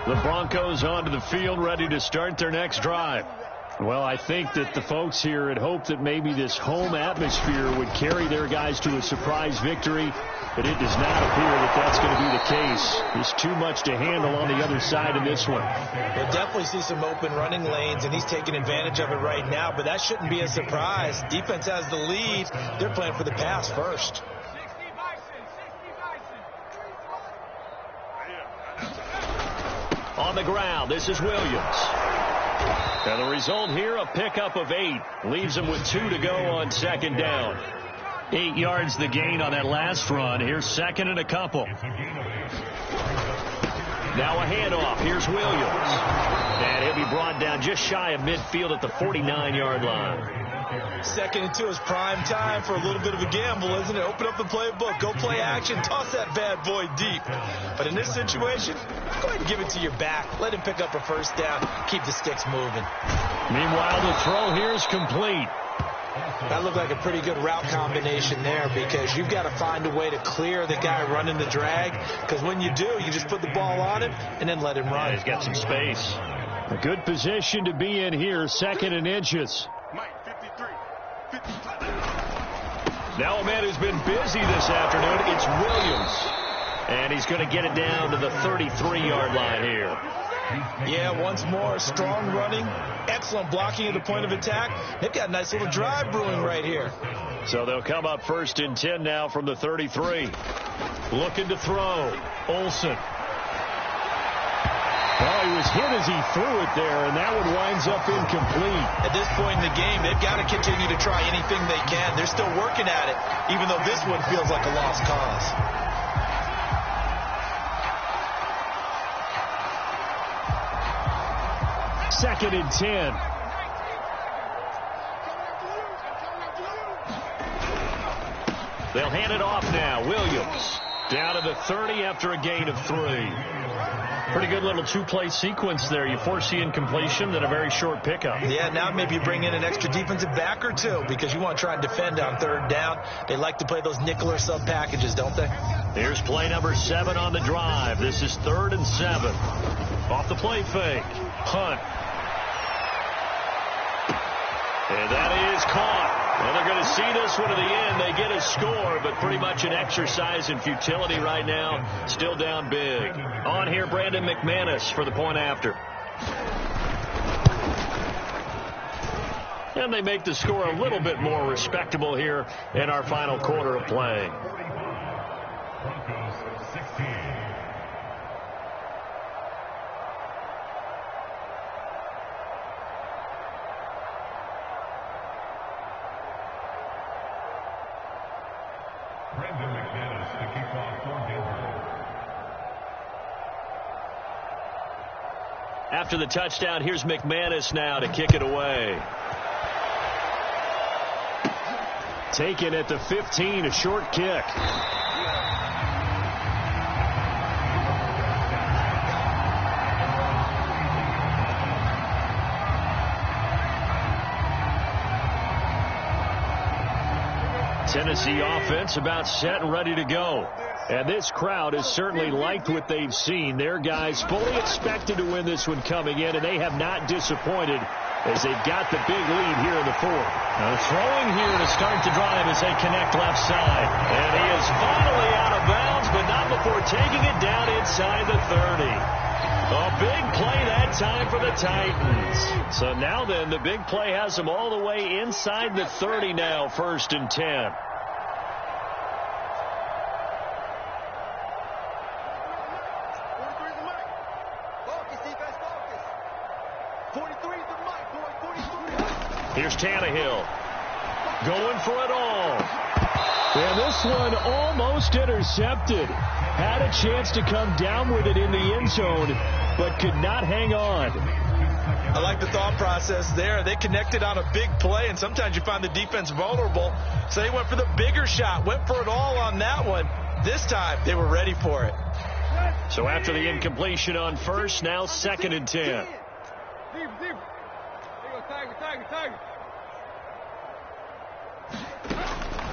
The Broncos onto the field, ready to start their next drive. Well, I think that the folks here had hoped that maybe this home atmosphere would carry their guys to a surprise victory, but it does not appear that that's going to be the case. There's too much to handle on the other side of this one. We'll definitely see some open running lanes, and he's taking advantage of it right now, but that shouldn't be a surprise. Defense has the lead. They're playing for the pass first. On the ground, this is Williams. And the result here, a pickup of 8. Leaves him with 2 to go on 2nd down. 8 yards the gain on that last run. Here's 2nd and a couple. Now a handoff. Here's Williams. And he'll be brought down just shy of midfield at the 49-yard line. 2nd and 2 is prime time for a little bit of a gamble, isn't it? Open up the playbook, go play action, toss that bad boy deep. But in this situation, go ahead and give it to your back. Let him pick up a first down. Keep the sticks moving. Meanwhile, the throw here is complete. That looked like a pretty good route combination there because you've got to find a way to clear the guy running the drag, because when you do, you just put the ball on him and then let him run. Yeah, he's got some space. A good position to be in here, 2nd and inches. Now a man who's been busy this afternoon, it's Williams. And he's going to get it down to the 33-yard line here. Yeah, once more, strong running, excellent blocking at the point of attack. They've got a nice little drive brewing right here. So they'll come up 1st and 10 now from the 33. Looking to throw. Olsen. Well, he was hit as he threw it there, and that one winds up incomplete. At this point in the game, they've got to continue to try anything they can. They're still working at it, even though this one feels like a lost cause. Second and 10. They'll hand it off now. Williams down to the 30 after a gain of 3. Pretty good little two-play sequence there. You force the incompletion, then a very short pickup. Yeah, now maybe you bring in an extra defensive back or two because you want to try and defend on 3rd down. They like to play those nickel or sub packages, don't they? Here's play number 7 on the drive. This is 3rd and 7. Off the play fake. Hunt. And that is caught. Well, they're going to see this one to the end. They get a score, but pretty much an exercise in futility right now. Still down big. On here, Brandon McManus for the point after. And they make the score a little bit more respectable here in our final quarter of play. Broncos 16. Brandon McManus to kick off for Denver. After the touchdown, here's McManus now to kick it away. Taken at the 15, a short kick. Tennessee offense about set and ready to go. And this crowd has certainly liked what they've seen. Their guys fully expected to win this one coming in, and they have not disappointed as they've got the big lead here in the 4th. Now throwing here to start the drive as they connect left side. And he is finally out of bounds, but not before taking it down inside the 30. A big play that time for the Titans. So now then, the big play has them all the way inside the 30 now, 1st and 10. Here's Tannehill going for it all. And this one almost intercepted. Had a chance to come down with it in the end zone, but could not hang on. I like the thought process there. They connected on a big play, and sometimes you find the defense vulnerable. So they went for the bigger shot, went for it all on that one. This time, they were ready for it. So after the incompletion on 1st, now 2nd and 10.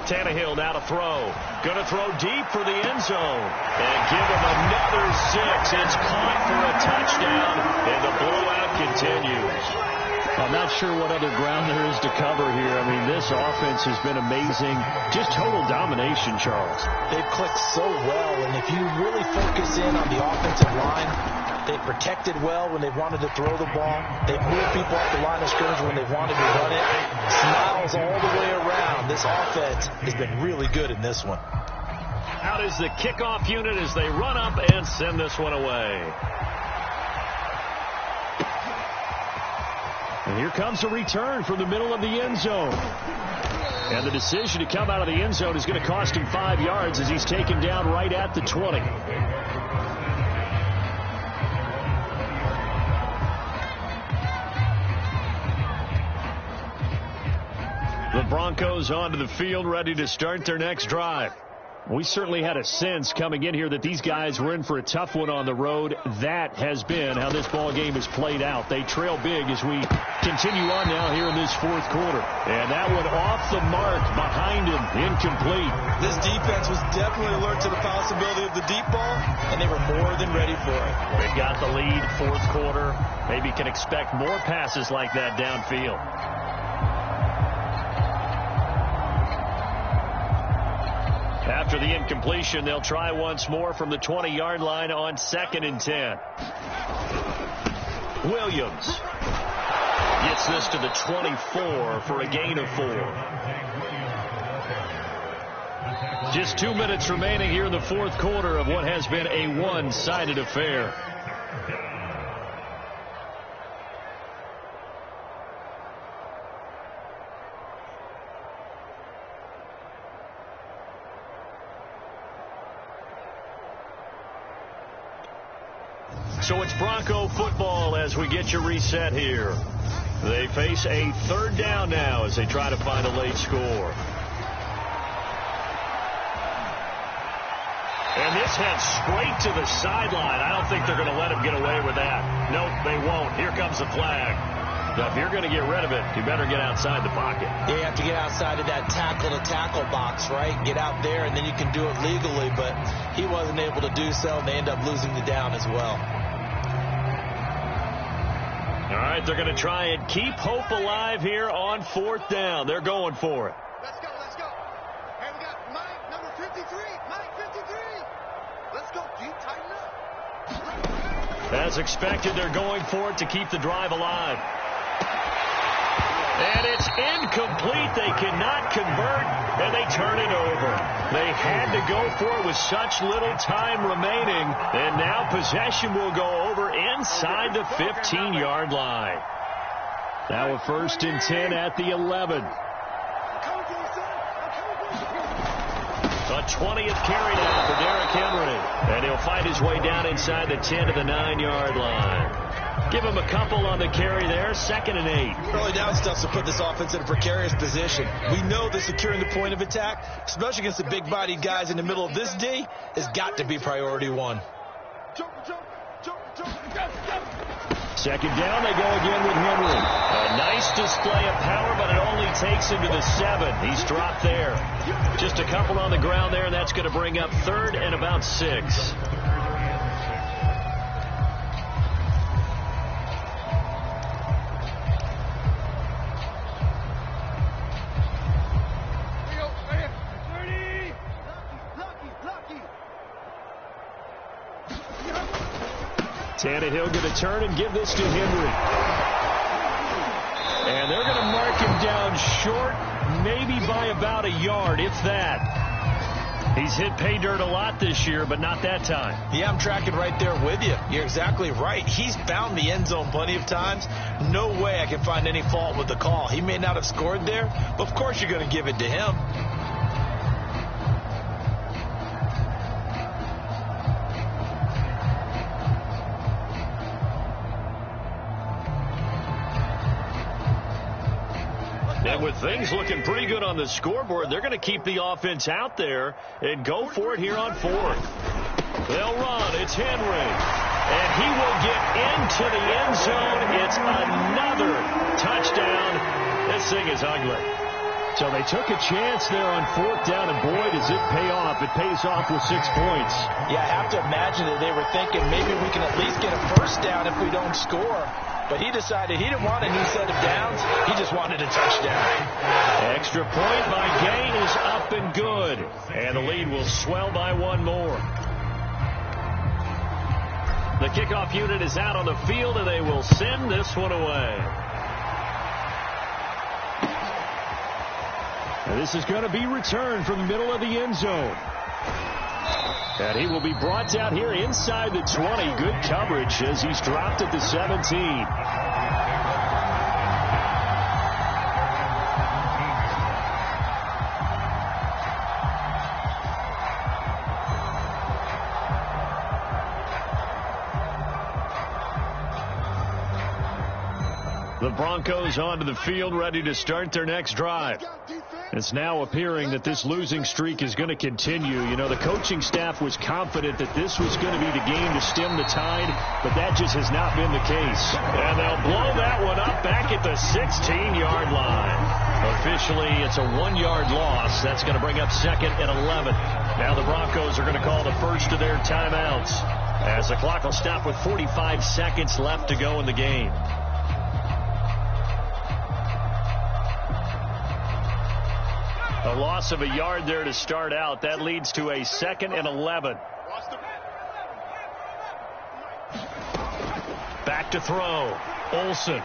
Tannehill now to throw. Going to throw deep for the end zone. And give him another 6. It's caught for a touchdown, and the blowout continues. I'm not sure what other ground there is to cover here. I mean, this offense has been amazing. Just total domination, Charles. They've clicked so well, and if you really focus in on the offensive line, they've protected well when they've wanted to throw the ball. They've moved people off the line of scrimmage when they've wanted to run it. Smiles all the way around. This offense has been really good in this one. Out is the kickoff unit as they run up and send this one away. And here comes a return from the middle of the end zone. And the decision to come out of the end zone is going to cost him 5 yards as he's taken down right at the 20. The Broncos onto the field ready to start their next drive. We certainly had a sense coming in here that these guys were in for a tough one on the road. That has been how this ball game has played out. They trail big as we continue on now here in this 4th quarter. And that one off the mark behind him, incomplete. This defense was definitely alert to the possibility of the deep ball, and they were more than ready for it. They've got the lead, 4th quarter. Maybe can expect more passes like that downfield. After the incompletion, they'll try once more from the 20-yard line on 2nd and 10. Williams gets this to the 24 for a gain of 4. Just 2 minutes remaining here in the fourth quarter of what has been a one-sided affair. So it's Bronco football as we get you reset here. They face a third down now as they try to find a late score. And this heads straight to the sideline. I don't think they're going to let him get away with that. Nope, they won't. Here comes the flag. Now, if you're going to get rid of it, you better get outside the pocket. Yeah, you have to get outside of that tackle-to-tackle box, right? Get out there, and then you can do it legally. But he wasn't able to do so, and they end up losing the down as well. All right, they're going to try and keep hope alive here on 4th down. They're going for it. Let's go, let's go. Hey, we got Mike, number 53. Mike, 53. Let's go, G, tighten up. As expected, they're going for it to keep the drive alive. And it's incomplete. They cannot convert, and they turn it over. They had to go for it with such little time remaining, and now possession will go over inside the 15-yard line. Now a 1st and 10 at the 11. A 20th carry now for Derrick Henry, and he'll fight his way down inside the 10 to the 9-yard line. Give him a couple on the carry there. 2nd and 8. Early down stuff to put this offense in a precarious position. We know that securing the point of attack, especially against the big-bodied guys in the middle of this D, has got to be priority one. 2nd down, they go again with Henry. A nice display of power, but it only takes him to the 7. He's dropped there. Just a couple on the ground there, and that's going to bring up 3rd and about 6. Tannehill going to turn and give this to Henry. And they're going to mark him down short, maybe by about a yard, if that. He's hit pay dirt a lot this year, but not that time. Yeah, I'm tracking right there with you. You're exactly right. He's found the end zone plenty of times. No way I can find any fault with the call. He may not have scored there, but of course you're going to give it to him. And with things looking pretty good on the scoreboard, they're going to keep the offense out there and go for it here on 4th. They'll run. It's Henry. And he will get into the end zone. It's another touchdown. This thing is ugly. So they took a chance there on 4th down, and boy, does it pay off. It pays off with 6 points. Yeah, I have to imagine that they were thinking maybe we can at least get a 1st down if we don't score. But he decided he didn't want a new set of downs. He just wanted a touchdown. Extra point by Gay is up and good. And the lead will swell by 1 more. The kickoff unit is out on the field, and they will send this one away. And this is going to be returned from the middle of the end zone. And he will be brought down here inside the 20. Good coverage as he's dropped at the 17. The Broncos onto the field, ready to start their next drive. It's now appearing that this losing streak is going to continue. You know, the coaching staff was confident that this was going to be the game to stem the tide, but that just has not been the case. And they'll blow that one up back at the 16-yard line. Officially, it's a 1-yard loss. That's going to bring up 2nd and 11. Now the Broncos are going to call the first of their timeouts, as the clock will stop with 45 seconds left to go in the game. A loss of a yard there to start out. That leads to a 2nd and 11. Back to throw. Olsen.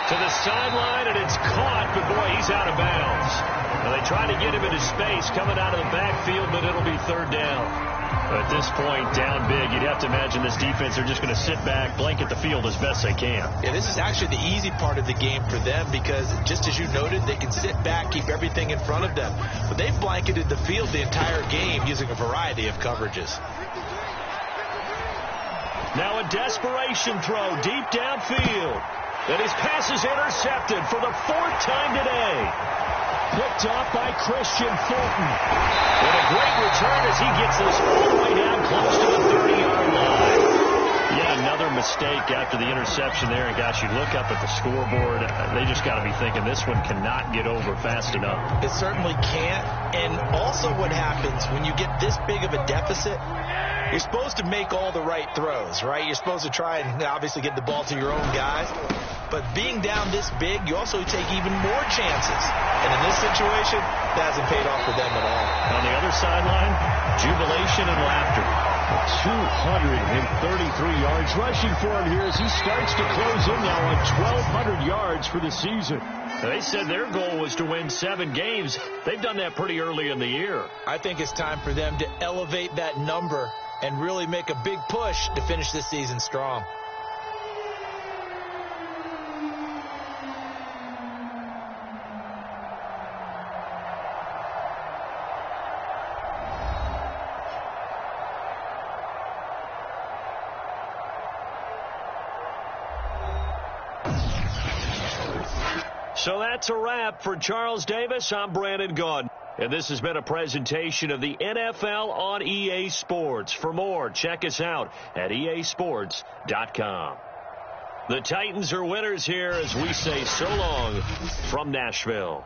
To the sideline, and it's caught, but boy, he's out of bounds. Now, they try to get him into space coming out of the backfield, but it'll be 3rd down. At this point, down big, you'd have to imagine this defense are just going to sit back, blanket the field as best they can. Yeah, this is actually the easy part of the game for them because, just as you noted, they can sit back, keep everything in front of them. But they've blanketed the field the entire game using a variety of coverages. Now a desperation throw deep downfield. And his pass is intercepted for the 4th time today. Picked off by Christian Fulton. And a great return as he gets this all the way down close to the 30-yard line. Yet another mistake after the interception there. And gosh, you look up at the scoreboard, they just got to be thinking this one cannot get over fast enough. It certainly can't. And also what happens when you get this big of a deficit, you're supposed to make all the right throws, right? You're supposed to try and obviously get the ball to your own guys. But being down this big, you also take even more chances. And in this situation, that hasn't paid off for them at all. On the other sideline, jubilation and laughter. 233 yards rushing for him here as he starts to close in now on 1,200 yards for the season. They said their goal was to win 7 games. They've done that pretty early in the year. I think it's time for them to elevate that number and really make a big push to finish this season strong. So that's a wrap for Charles Davis. I'm Brandon Gaudin. And this has been a presentation of the NFL on EA Sports. For more, check us out at easports.com. The Titans are winners here as we say so long from Nashville.